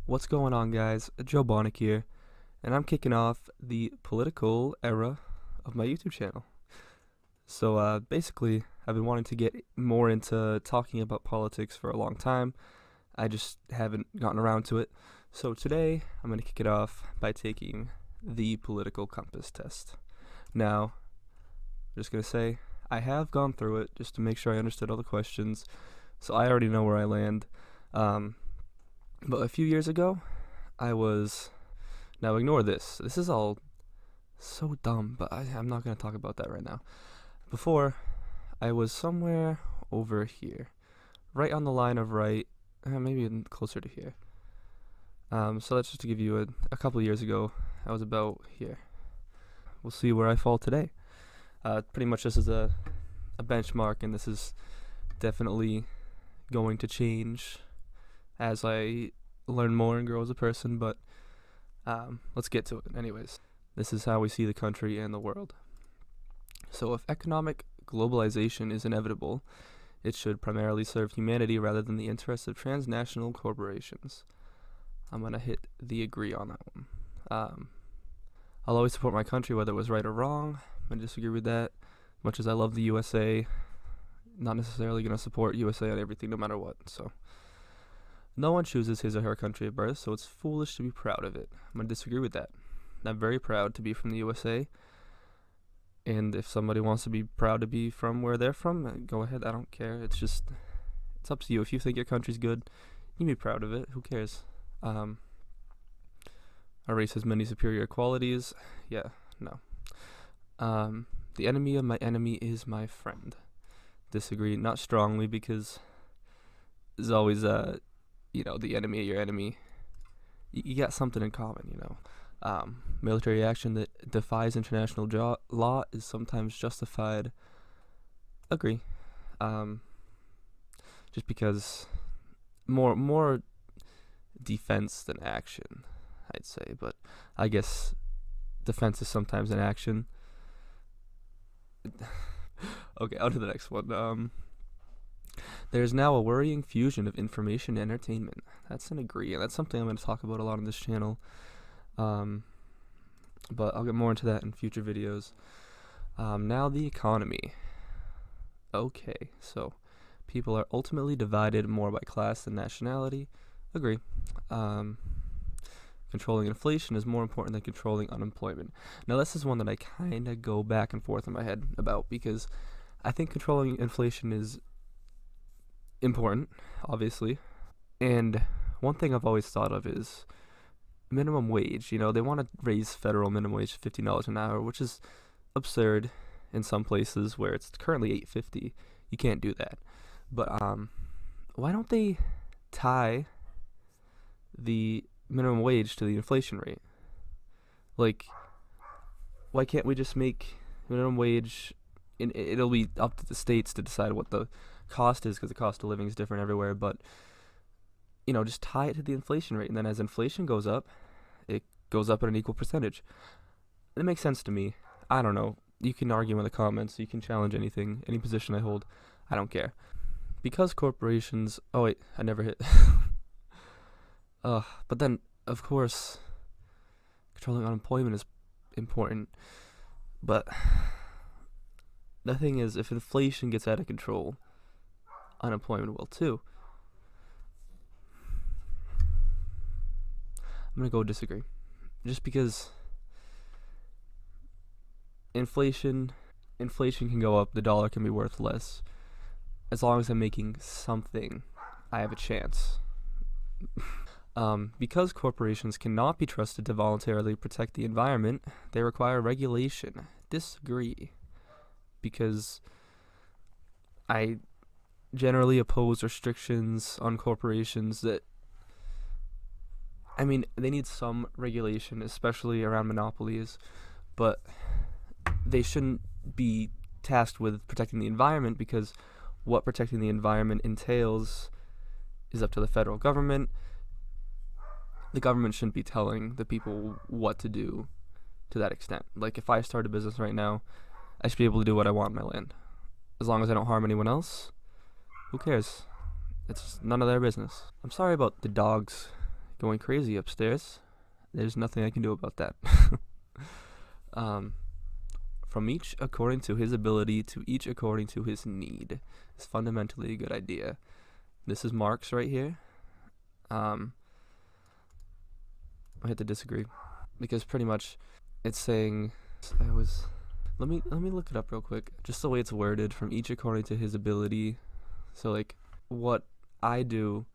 What's going on, guys? Joebonic here, and I'm kicking off the political era of my YouTube channel. So, basically, I've been wanting to get more into talking about politics for a long time. I just haven't gotten around to it. So today, I'm going to kick it off by taking the political compass test. Now, I'm just going to say, I have gone through it just to make sure I understood all the questions, so I already know where I land. But a few years ago, now ignore this. This is all so dumb, but I'm not going to talk about that right now. Before, I was somewhere over here, right on the line of right, maybe even closer to here. So that's just to give you a couple of years ago, I was about here. We'll see where I fall today. Pretty much this is a benchmark, and this is definitely going to change as I learn more and grow as a person, but let's get to it. Anyways, this is how we see the country and the world. So if economic globalization is inevitable, it should primarily serve humanity rather than the interests of transnational corporations. I'm going to hit the agree on that one. I'll always support my country whether it was right or wrong. I disagree with that. Much as I love the USA, not necessarily going to support USA on everything no matter what. So no one chooses his or her country at birth, so it's foolish to be proud of it. I'm going to disagree with that. I'm very proud to be from the USA, and if somebody wants to be proud to be from where they're from, go ahead, I don't care. It's up to you. If you think your country's good, you can be proud of it. Who cares? Our race has many superior qualities. Yeah, no. The enemy of my enemy is my friend. Disagree, not strongly, because there's always the enemy of your enemy. You got something in common, Military action that defies international law is sometimes justified. Agree. Just because more defense than action, I'd say. But I guess defense is sometimes an action. Okay, on to the next one. There is now a worrying fusion of information and entertainment. That's an agree, and that's something I'm going to talk about a lot on this channel. But I'll get more into that in future videos. Now the economy. Okay, so people are ultimately divided more by class than nationality. Agree. Controlling inflation is more important than controlling unemployment. Now this is one that I kind of go back and forth in my head about, because I think controlling inflation is important, obviously. And one thing I've always thought of is minimum wage. They want to raise federal minimum wage to $15 an hour, which is absurd in some places where it's currently $8.50. You can't do that. But why don't they tie the minimum wage to the inflation rate? Like, why can't we just make minimum wage, and it'll be up to the states to decide what the cost is, because the cost of living is different everywhere, but just tie it to the inflation rate, and then as inflation goes up, it goes up at an equal percentage. It makes sense to me. I don't know. You can argue in the comments. You can challenge anything, any position I hold. I don't care. Because corporations... Oh, wait. I never hit. But then, of course, controlling unemployment is important. But the thing is, if inflation gets out of control, unemployment will too. I'm going to go disagree. Just because inflation can go up, the dollar can be worth less. As long as I'm making something, I have a chance. Because corporations cannot be trusted to voluntarily protect the environment, they require regulation. Disagree. Because I generally oppose restrictions on corporations that... they need some regulation, especially around monopolies, but they shouldn't be tasked with protecting the environment, because what protecting the environment entails is up to the federal government. The government shouldn't be telling the people what to do to that extent. Like, if I start a business right now, I should be able to do what I want in my land. As long as I don't harm anyone else, who cares? It's none of their business. I'm sorry about the dogs going crazy upstairs. There's nothing I can do about that. From each according to his ability to each according to his need is fundamentally a good idea. This is Marx right here. I had to disagree because pretty much it's saying let me look it up real quick. Just the way it's worded, from each according to his ability. So like what I do,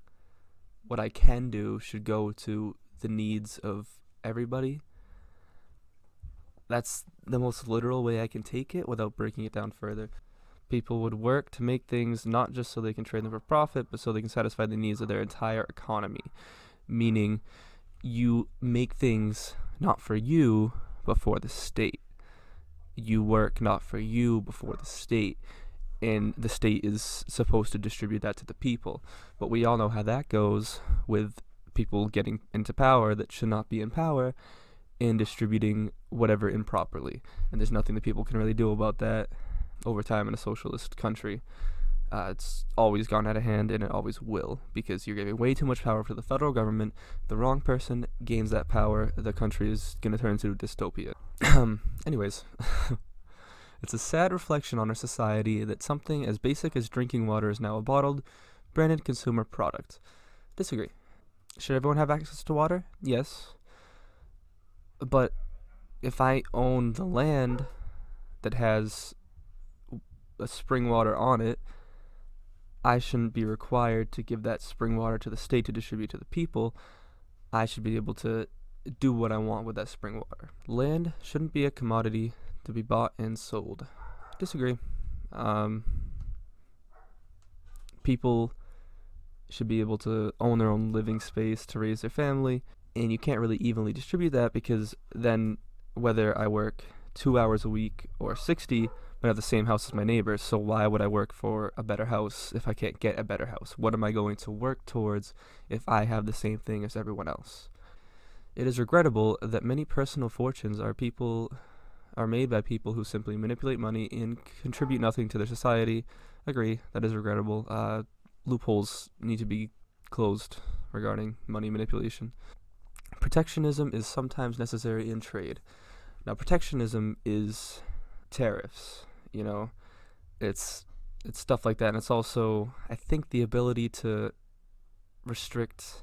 what I can do should go to the needs of everybody. That's the most literal way I can take it without breaking it down further. People would work to make things not just so they can trade them for profit, but so they can satisfy the needs of their entire economy. Meaning, you make things not for you, but for the state. You work not for you, but for the state. And the state is supposed to distribute that to the people. But we all know how that goes with people getting into power that should not be in power and distributing whatever improperly. And there's nothing that people can really do about that over time in a socialist country. It's always gone out of hand, and it always will, because you're giving way too much power to the federal government. The wrong person gains that power, the country is going to turn into a dystopia. Anyways, it's a sad reflection on our society that something as basic as drinking water is now a bottled, branded consumer product. Disagree. Should everyone have access to water? Yes. But if I own the land that has a spring water on it, I shouldn't be required to give that spring water to the state to distribute to the people. I should be able to do what I want with that spring water. Land shouldn't be a commodity to be bought and sold. Disagree. People should be able to own their own living space to raise their family, and you can't really evenly distribute that, because then whether I work 2 hours a week or 60, I have the same house as my neighbors, so why would I work for a better house if I can't get a better house? What am I going to work towards if I have the same thing as everyone else? It is regrettable that many personal fortunes are made by people who simply manipulate money and contribute nothing to their society. Agree, that is regrettable. Loopholes need to be closed regarding money manipulation. Protectionism is sometimes necessary in trade. Now, protectionism is tariffs, it's stuff like that, and it's also, I think, the ability to restrict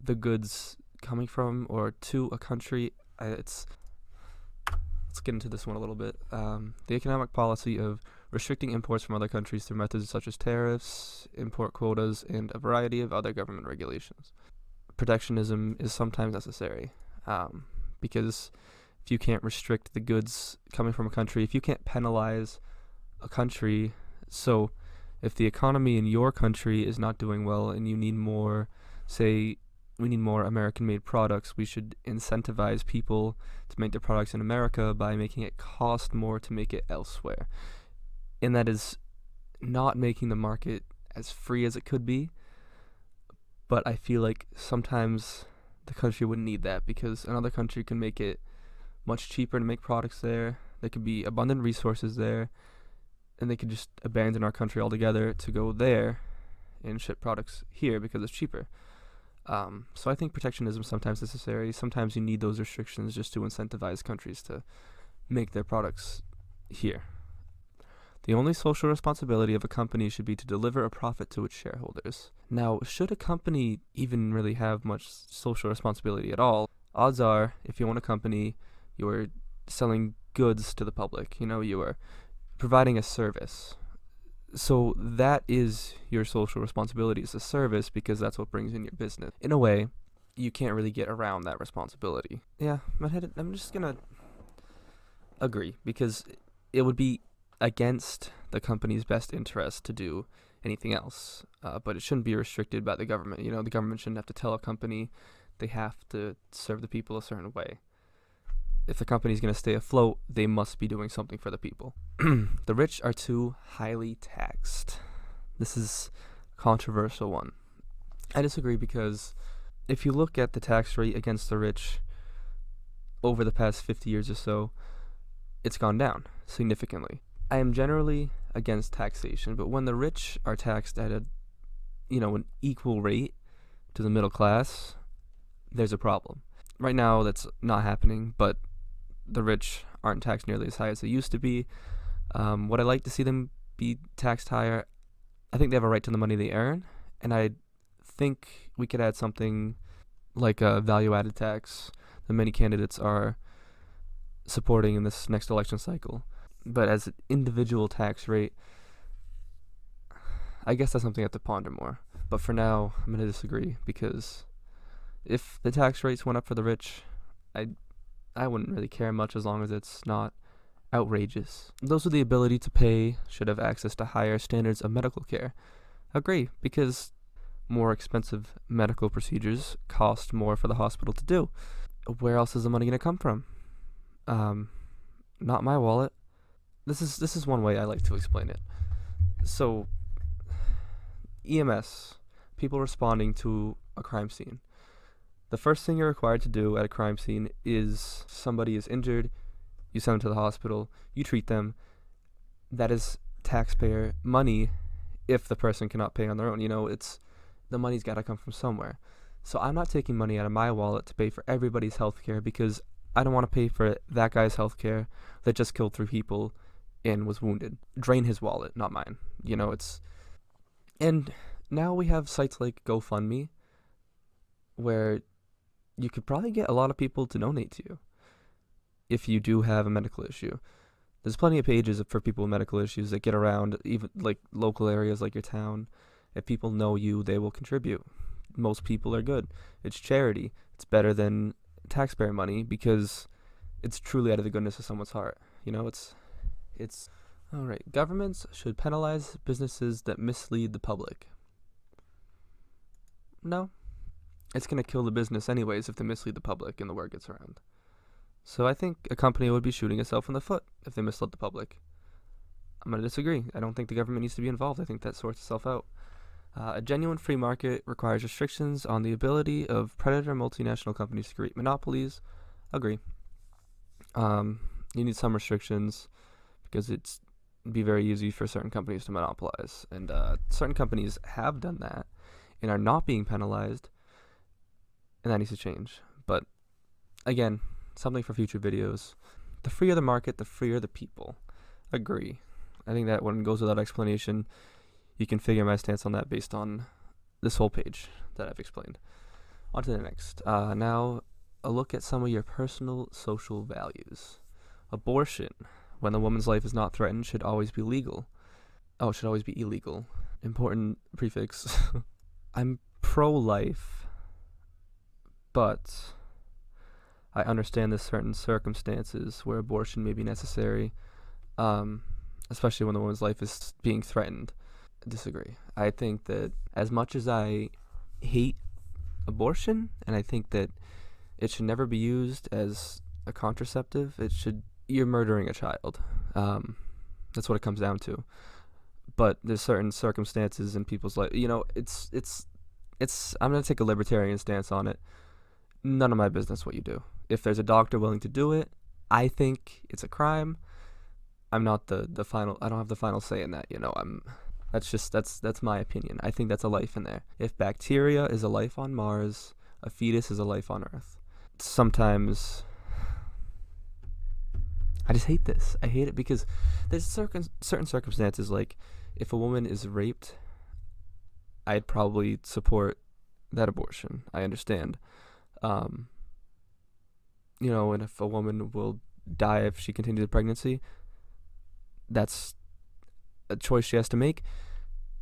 the goods coming from or to a country. Let's get into this one a little bit. The economic policy of restricting imports from other countries through methods such as tariffs, import quotas, and a variety of other government regulations. Protectionism is sometimes necessary, because if you can't restrict the goods coming from a country, if you can't penalize a country, so if the economy in your country is not doing well and you need more, say, we need more American-made products, we should incentivize people to make their products in America by making it cost more to make it elsewhere. And that is not making the market as free as it could be, but I feel like sometimes the country wouldn't need that, because another country can make it much cheaper to make products there. There could be abundant resources there, and they could just abandon our country altogether to go there and ship products here because it's cheaper. So I think protectionism is sometimes necessary. Sometimes you need those restrictions just to incentivize countries to make their products here. The only social responsibility of a company should be to deliver a profit to its shareholders. Now, should a company even really have much social responsibility at all? Odds are, if you own a company, you're selling goods to the public. You are providing a service. So that is your social responsibility, is a service, because that's what brings in your business. In a way, you can't really get around that responsibility. Yeah, I'm just gonna agree, because it would be against the company's best interest to do anything else, but it shouldn't be restricted by the government. The government shouldn't have to tell a company they have to serve the people a certain way. If the company's going to stay afloat, they must be doing something for the people. The rich are too highly taxed. This is a controversial one. I disagree, because if you look at the tax rate against the rich over the past 50 years or so, it's gone down significantly. I am generally against taxation, but when the rich are taxed at an equal rate to the middle class, there's a problem. Right now, that's not happening, but the rich aren't taxed nearly as high as they used to be. Would I like to see them be taxed higher? I think they have a right to the money they earn, and I think we could add something like a value-added tax that many candidates are supporting in this next election cycle. But as an individual tax rate, I guess that's something I have to ponder more. But for now, I'm going to disagree, because if the tax rates went up for the rich, I wouldn't really care much as long as it's not outrageous. Those with the ability to pay should have access to higher standards of medical care. Agree, because more expensive medical procedures cost more for the hospital to do. Where else is the money going to come from? Not my wallet. This is one way I like to explain it. So, EMS, people responding to a crime scene. The first thing you're required to do at a crime scene is somebody is injured, you send them to the hospital, you treat them. That is taxpayer money if the person cannot pay on their own. It's the money's got to come from somewhere. So I'm not taking money out of my wallet to pay for everybody's health care, because I don't want to pay for that guy's health care that just killed 3 people and was wounded. Drain his wallet, not mine. And now we have sites like GoFundMe where you could probably get a lot of people to donate to you if you do have a medical issue. There's plenty of pages for people with medical issues that get around, even like local areas like your town. If people know you, they will contribute. Most people are good. It's charity. It's better than taxpayer money because it's truly out of the goodness of someone's heart. It's all right. Governments should penalize businesses that mislead the public. No. It's going to kill the business anyways if they mislead the public and the word gets around. So I think a company would be shooting itself in the foot if they misled the public. I'm going to disagree. I don't think the government needs to be involved. I think that sorts itself out. A genuine free market requires restrictions on the ability of predator multinational companies to create monopolies. Agree. You need some restrictions because it'd be very easy for certain companies to monopolize. And certain companies have done that and are not being penalized. And that needs to change. But again, something for future videos. The freer the market, the freer the people. Agree. I think that one goes without explanation. You can figure my stance on that based on this whole page that I've explained. On to the next. Now, a look at some of your personal social values. Abortion, when the woman's life is not threatened, should always be legal. Oh, it should always be illegal. Important prefix. I'm pro-life, but I understand there's certain circumstances where abortion may be necessary, especially when the woman's life is being threatened. I disagree. I think that as much as I hate abortion, and I think that it should never be used as a contraceptive, you're murdering a child. That's what it comes down to. But there's certain circumstances in people's life. I'm going to take a libertarian stance on it. None of my business what you do. If there's a doctor willing to do it, I think it's a crime. I'm not the final. I don't have the final say in that. That's my opinion. I think that's a life in there. If bacteria is a life on Mars, a fetus is a life on Earth. Sometimes I just hate this. I hate it because there's certain circumstances, like if a woman is raped, I'd probably support that abortion. I understand. And if a woman will die if she continues the pregnancy, that's a choice she has to make.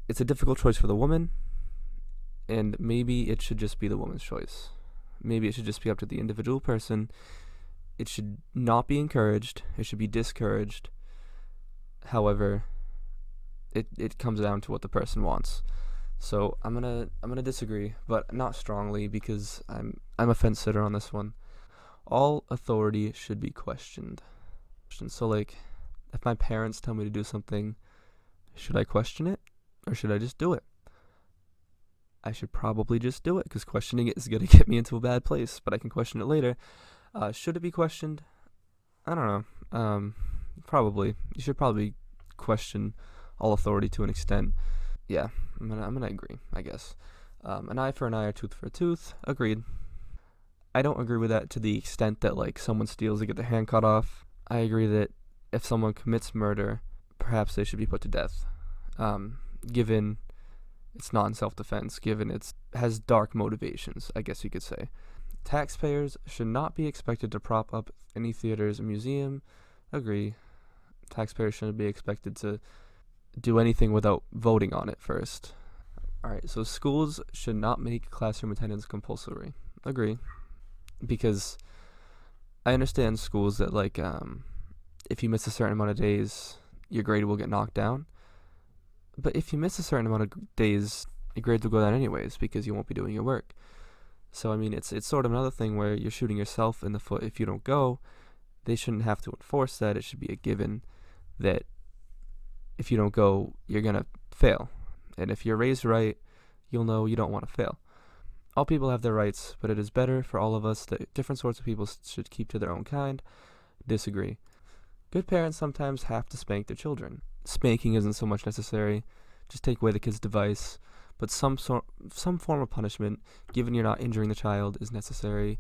It's a difficult choice for the woman, and maybe it should just be the woman's choice. Maybe it should just be up to the individual person. It should not be encouraged. It should be discouraged. However, it comes down to what the person wants. So I'm gonna disagree, but not strongly because I'm a fence sitter on this one. All authority should be questioned. So like, if my parents tell me to do something, should I question it or should I just do it? I should probably just do it because questioning it is gonna get me into a bad place. But I can question it later. Should it be questioned? I don't know. Probably. You should probably question all authority to an extent. Yeah, I'm gonna agree, I guess. An eye for an eye or tooth for a tooth. Agreed. I don't agree with that to the extent that like someone steals to get their hand cut off. I agree that if someone commits murder, perhaps they should be put to death. Given it's not in self-defense, given it has dark motivations, I guess you could say. Taxpayers should not be expected to prop up any theaters or museum. Agree. Taxpayers shouldn't be expected to do anything without voting on it first. Alright, so schools should not make classroom attendance compulsory. Agree. Because I understand schools that like if you miss a certain amount of days, your grade will get knocked down. But if you miss a certain amount of days, your grades will go down anyways because you won't be doing your work. So I mean, it's sort of another thing where you're shooting yourself in the foot if you don't go. They shouldn't have to enforce that. It should be a given that if you don't go, you're gonna fail. And if you're raised right, you'll know you don't want to fail. All people have their rights, but it is better for all of us that different sorts of people should keep to their own kind. Disagree. Good parents sometimes have to spank their children. Spanking isn't so much necessary. Just take away the kid's device. But some form of punishment, given you're not injuring the child, is necessary.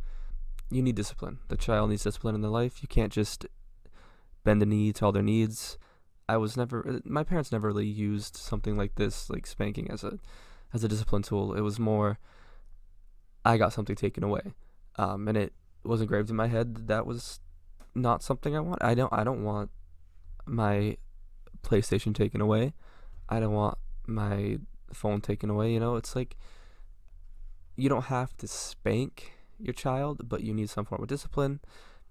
You need discipline. The child needs discipline in their life. You can't just bend the knee to all their needs. My parents never really used something like this, like spanking as a discipline tool. It was more, I got something taken away, and it was engraved in my head that was not something I want. I don't want my PlayStation taken away. I don't want my phone taken away. It's like you don't have to spank your child, but you need some form of discipline.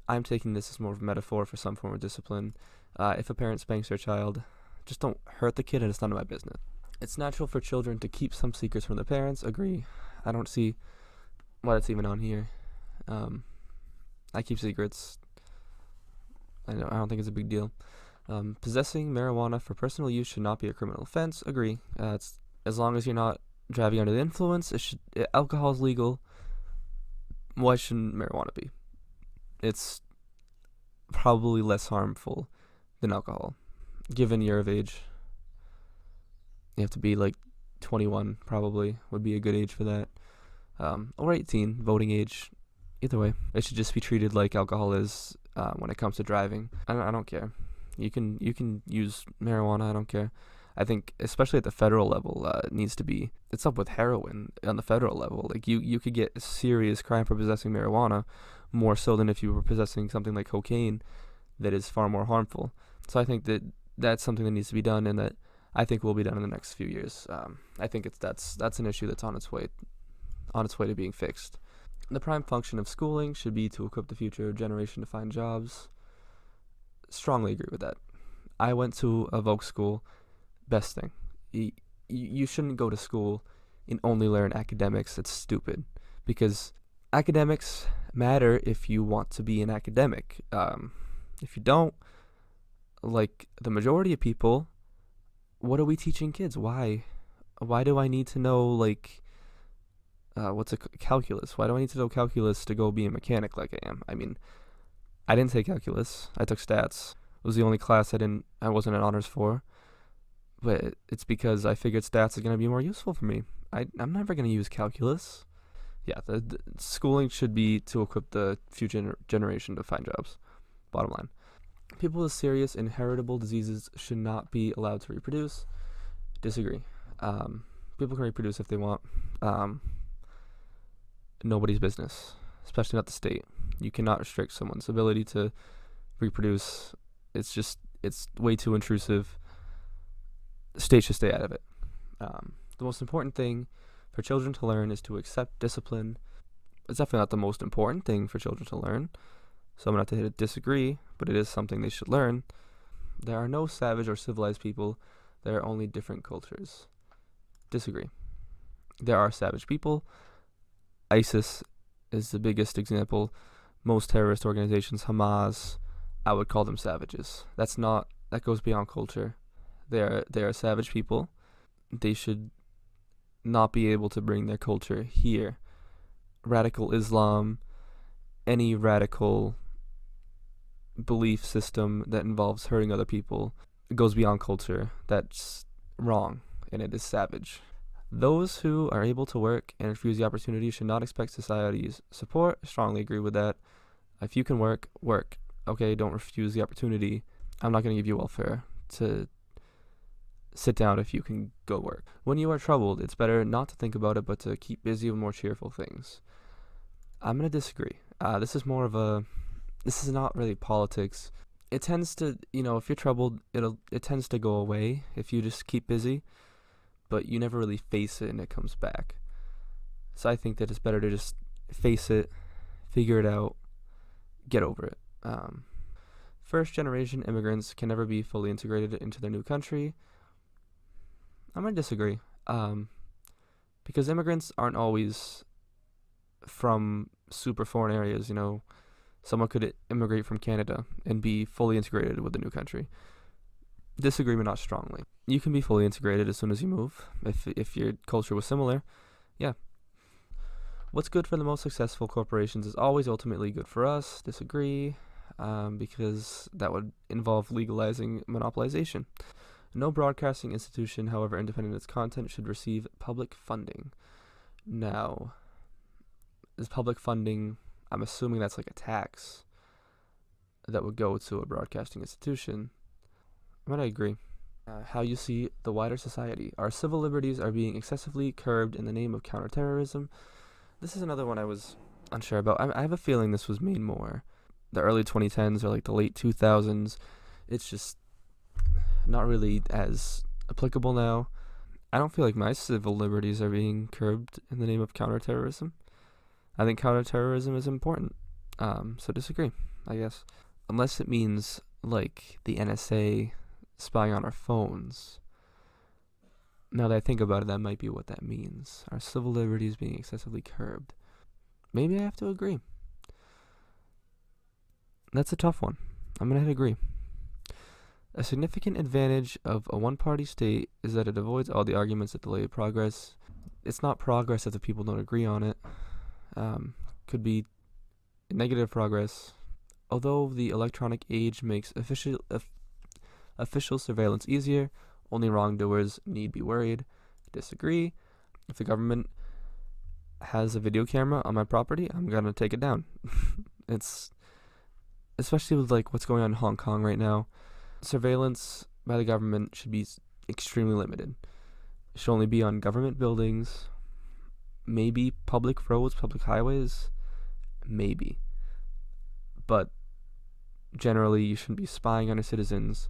I'm taking this as more of a metaphor for some form of discipline. If a parent spanks their child, just don't hurt the kid, and it's none of my business. It's natural for children to keep some secrets from their parents. Agree. I don't see why that's even on here. I keep secrets. I don't think it's a big deal. Possessing marijuana for personal use should not be a criminal offense. Agree. It's as long as you're not driving under the influence. Alcohol is legal. Why shouldn't marijuana be? It's probably less harmful than alcohol, given you're of age. You have to be like 21, probably would be a good age for that. Or 18, voting age. Either way, it should just be treated like alcohol is when it comes to driving. I don't care. You can use marijuana. I don't care. I think especially at the federal level, it needs to be. It's up with heroin on the federal level. Like you could get a serious crime for possessing marijuana, more so than if you were possessing something like cocaine, that is far more harmful. So I think that that's something that needs to be done, and that I think will be done in the next few years. I think that's an issue that's on its way to being fixed. The prime function of schooling should be to equip the future generation to find jobs. Strongly agree with that. I went to a Voc school. Best thing. You shouldn't go to school and only learn academics. It's stupid. Because academics matter if you want to be an academic. If you don't, like the majority of people, what are we teaching kids? Why do I need to know what's calculus? Why do I need to know calculus to go be a mechanic like I am? I mean, I didn't take calculus. I took stats. It was the only class I wasn't in honors for. But it's because I figured stats is going to be more useful for me. I'm never going to use calculus. Yeah, the schooling should be to equip the future generation to find jobs. Bottom line. People with serious inheritable diseases should not be allowed to reproduce. Disagree. People can reproduce if they want. Nobody's business, especially not the state. You cannot restrict someone's ability to reproduce. It's way too intrusive. The state should stay out of it. The most important thing for children to learn is to accept discipline. It's definitely not the most important thing for children to learn. So I'm going to have to disagree, but it is something they should learn. There are no savage or civilized people. There are only different cultures. Disagree. There are savage people. ISIS is the biggest example. Most terrorist organizations, Hamas, I would call them savages. That goes beyond culture. They are savage people. They should not be able to bring their culture here. Radical Islam, any radical belief system that involves hurting other people, it goes beyond culture. That's wrong, and it is savage. Those who are able to work and refuse the opportunity should not expect society's support. Strongly agree with that. If you can work, work. Okay, don't refuse the opportunity. I'm not going to give you welfare to sit down if you can go work. When you are troubled, it's better not to think about it, but to keep busy with more cheerful things. I'm going to disagree. This is not really politics. It tends to, if you're troubled, it tends to go away if you just keep busy, but you never really face it and it comes back. So I think that it's better to just face it, figure it out, get over it. First generation immigrants can never be fully integrated into their new country. I'm going to disagree. Because immigrants aren't always from super foreign areas, Someone could immigrate from Canada and be fully integrated with the new country. Disagree, but not strongly. You can be fully integrated as soon as you move, if your culture was similar. Yeah. What's good for the most successful corporations is always ultimately good for us. Disagree, because that would involve legalizing monopolization. No broadcasting institution, however independent its content, should receive public funding. Now, is public funding, I'm assuming that's like a tax that would go to a broadcasting institution. I'm going to agree. How you see the wider society. Our civil liberties are being excessively curbed in the name of counterterrorism. This is another one I was unsure about. I have a feeling this was made more the early 2010s or like the late 2000s. It's just not really as applicable now. I don't feel like my civil liberties are being curbed in the name of counterterrorism. I think counterterrorism is important. So disagree, I guess. Unless it means like the NSA spying on our phones. Now that I think about it, that might be what that means. Our civil liberties being excessively curbed. Maybe I have to agree. That's a tough one. I'm going to agree. A significant advantage of a one-party state is that it avoids all the arguments that delay progress. It's not progress if the people don't agree on it. Could be negative progress. Although the electronic age makes official surveillance easier, only wrongdoers need be worried. Disagree. If the government has a video camera on my property, I'm gonna take it down. It's especially with like what's going on in Hong Kong right now. Surveillance by the government should be extremely limited. It should only be on government buildings, maybe public roads, public highways, maybe. But generally, you shouldn't be spying on your citizens.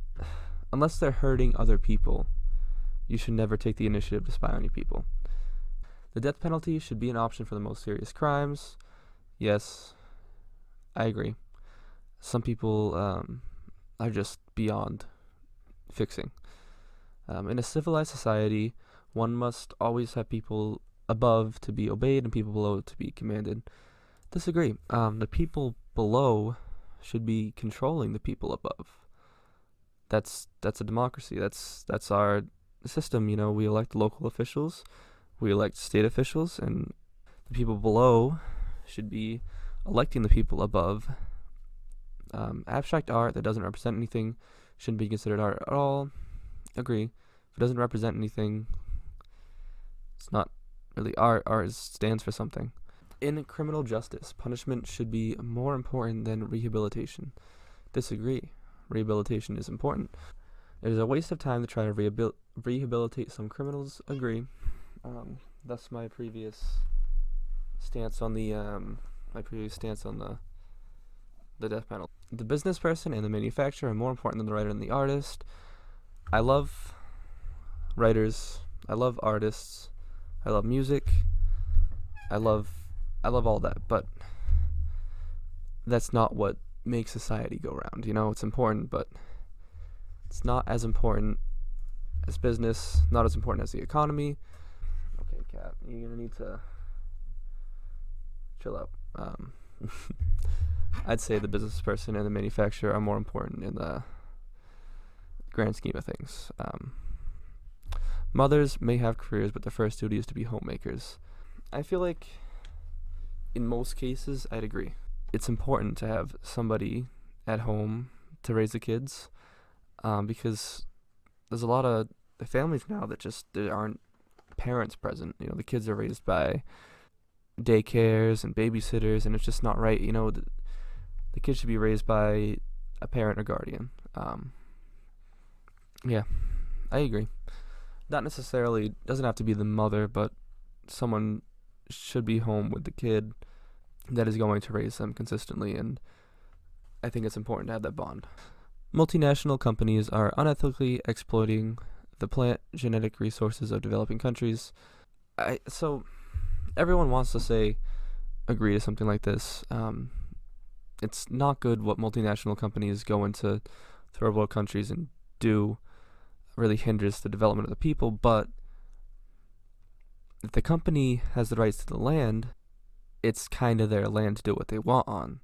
Unless they're hurting other people, you should never take the initiative to spy on your people. The death penalty should be an option for the most serious crimes. Yes, I agree. Some people are just beyond fixing. In a civilized society, one must always have people above to be obeyed and people below to be commanded. Disagree. The people below should be controlling the people above. That's a democracy. That's our system. We elect local officials, we elect state officials, and the people below should be electing the people above. Abstract art that doesn't represent anything shouldn't be considered art at all. Agree. If it doesn't represent anything, it's not really art. Art stands for something. In criminal justice, punishment should be more important than rehabilitation. Disagree. Rehabilitation is important. It is a waste of time to try to rehabilitate some criminals. Agree. That's my previous stance on the the death penalty. The business person and the manufacturer are more important than the writer and the artist. I love writers. I love artists. I love music. I love all that, but that's not what makes society go round. It's important, but it's not as important as business, not as important as the economy. Okay, Kat, you're gonna need to chill out. I'd say the business person and the manufacturer are more important in the grand scheme of things. Mothers may have careers, but their first duty is to be homemakers. I feel like in most cases, I'd agree. It's important to have somebody at home to raise the kids, because there's a lot of families now that just they aren't parents present. The kids are raised by daycares and babysitters, and it's just not right. The kids should be raised by a parent or guardian. Yeah, I agree. Not necessarily, doesn't have to be the mother, but someone should be home with the kid that is going to raise them consistently, and I think it's important to have that bond. Multinational companies are unethically exploiting the plant genetic resources of developing countries. So everyone wants to say agree to something like this. It's not good what multinational companies go into third world countries and do. Really hinders the development of the people, but if the company has the rights to the land, it's kind of their land to do what they want on.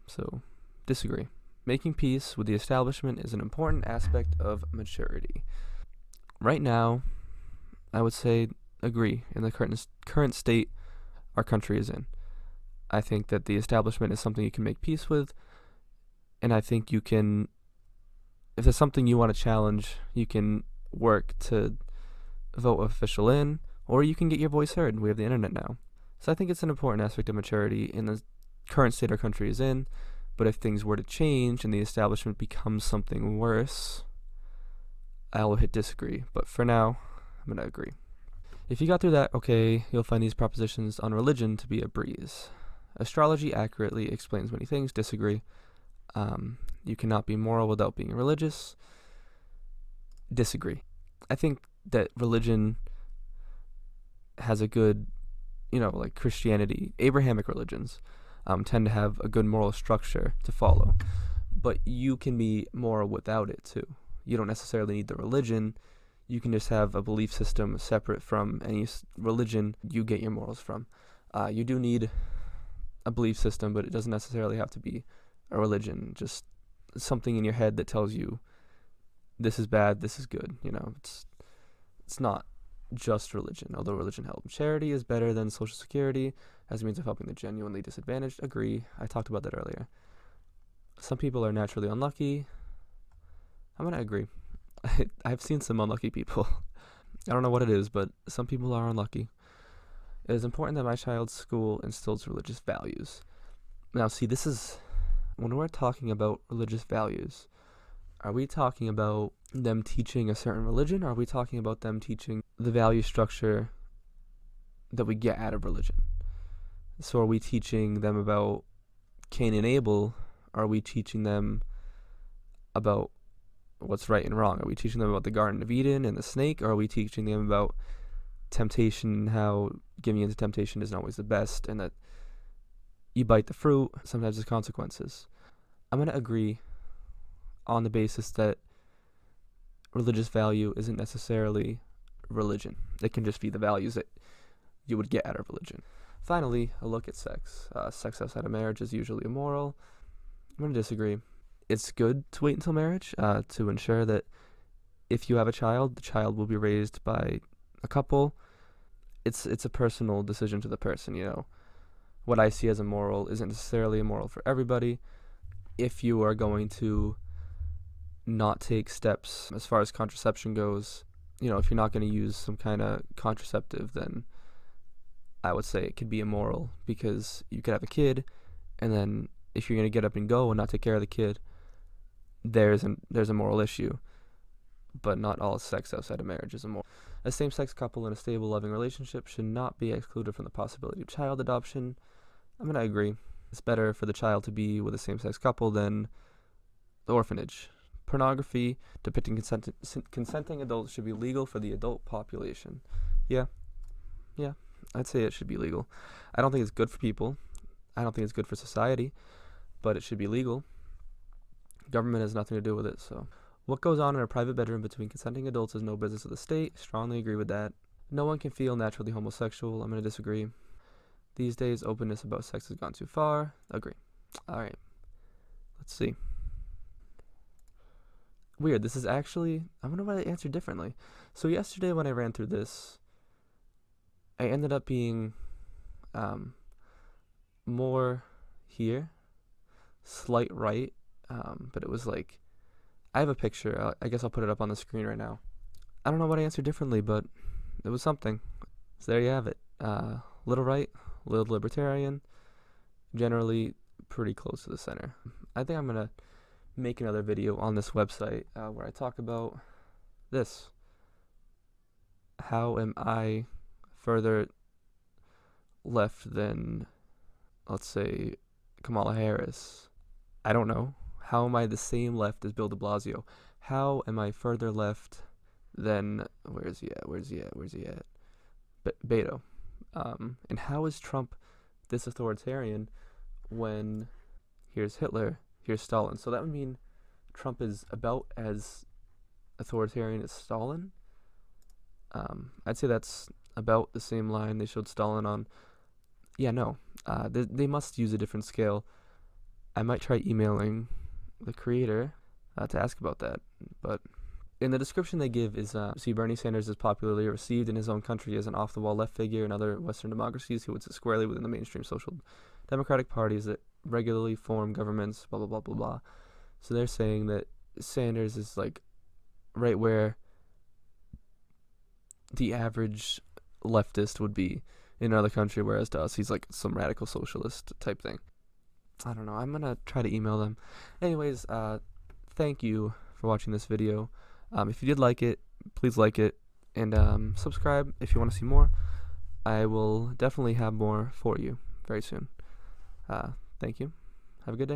So disagree. Making peace with the establishment is an important aspect of maturity. Right now, I would say agree in the current state our country is in. I think that the establishment is something you can make peace with, and I think you can, if there's something you want to challenge, you can work to vote official in, or you can get your voice heard. We have the internet now. So I think it's an important aspect of maturity in the current state our country is in, but if things were to change and the establishment becomes something worse, I'll hit disagree. But for now, I'm going to agree. If you got through that, okay, you'll find these propositions on religion to be a breeze. Astrology accurately explains many things. Disagree. You cannot be moral without being religious. Disagree. I think that religion has a good, like Christianity, Abrahamic religions tend to have a good moral structure to follow. But you can be moral without it too. You don't necessarily need the religion. You can just have a belief system separate from any religion you get your morals from. You do need a belief system, but it doesn't necessarily have to be a religion. Just something in your head that tells you this is bad, this is good. It's not just religion, although religion helps. Charity is better than Social Security as a means of helping the genuinely disadvantaged. Agree. I talked about that earlier. Some people are naturally unlucky. I'm going to agree. I've seen some unlucky people. I don't know what it is, but some people are unlucky. It is important that my child's school instills religious values. Now, see, this is, when we're talking about religious values, are we talking about them teaching a certain religion, or are we talking about them teaching the value structure that we get out of religion? So are we teaching them about Cain and Abel? Are we teaching them about what's right and wrong? Are we teaching them about the Garden of Eden and the snake? Or are we teaching them about temptation and how giving into temptation isn't always the best, and that you bite the fruit, sometimes there's consequences? I'm going to agree on the basis that religious value isn't necessarily religion. It can just be the values that you would get out of religion. Finally, a look at sex. Sex outside of marriage is usually immoral. I'm going to disagree. It's good to wait until marriage to ensure that if you have a child, the child will be raised by a couple. It's a personal decision to the person, What I see as immoral isn't necessarily immoral for everybody. If you are going to not take steps as far as contraception goes, if you're not going to use some kind of contraceptive, then I would say it could be immoral, because you could have a kid, and then if you're going to get up and go and not take care of the kid, there's a moral issue. But not all sex outside of marriage is immoral. A same-sex couple in a stable, loving relationship should not be excluded from the possibility of child adoption. I'm going to agree. It's better for the child to be with a same-sex couple than the orphanage. Pornography depicting consenting adults should be legal for the adult population. Yeah, I'd say it should be legal. I don't think it's good for people. I don't think it's good for society, but it should be legal. Government has nothing to do with it, so. What goes on in a private bedroom between consenting adults is no business of the state. Strongly agree with that. No one can feel naturally homosexual. I'm going to disagree. These days, openness about sex has gone too far. Agree. All right. Let's see. Weird. This is actually, I wonder why I answered differently. So yesterday when I ran through this, I ended up being more here, slight right, but it was like, I have a picture. I guess I'll put it up on the screen right now. I don't know what I answered differently, but it was something. So there you have it. Little right, little libertarian, generally pretty close to the center. I think I'm gonna make another video on this website where I talk about this. How am I further left than, let's say, Kamala Harris? I don't know. How am I the same left as Bill de Blasio? How am I further left than, where's he at? Beto. And how is Trump this authoritarian when here's Hitler, here's Stalin? So that would mean Trump is about as authoritarian as Stalin. I'd say that's about the same line they showed Stalin on. Yeah, no. They must use a different scale. I might try emailing the creator to ask about that. But in the description they give is, see, Bernie Sanders is popularly received in his own country as an off-the-wall left figure in other Western democracies who would sit squarely within the mainstream social democratic parties that regularly form governments, blah, blah, blah, blah, blah. So they're saying that Sanders is like right where the average leftist would be in another country, whereas to us, he's like some radical socialist type thing. I don't know. I'm going to try to email them. Anyways, thank you for watching this video. If you did like it, please like it, and subscribe if you want to see more. I will definitely have more for you very soon. Thank you. Have a good day.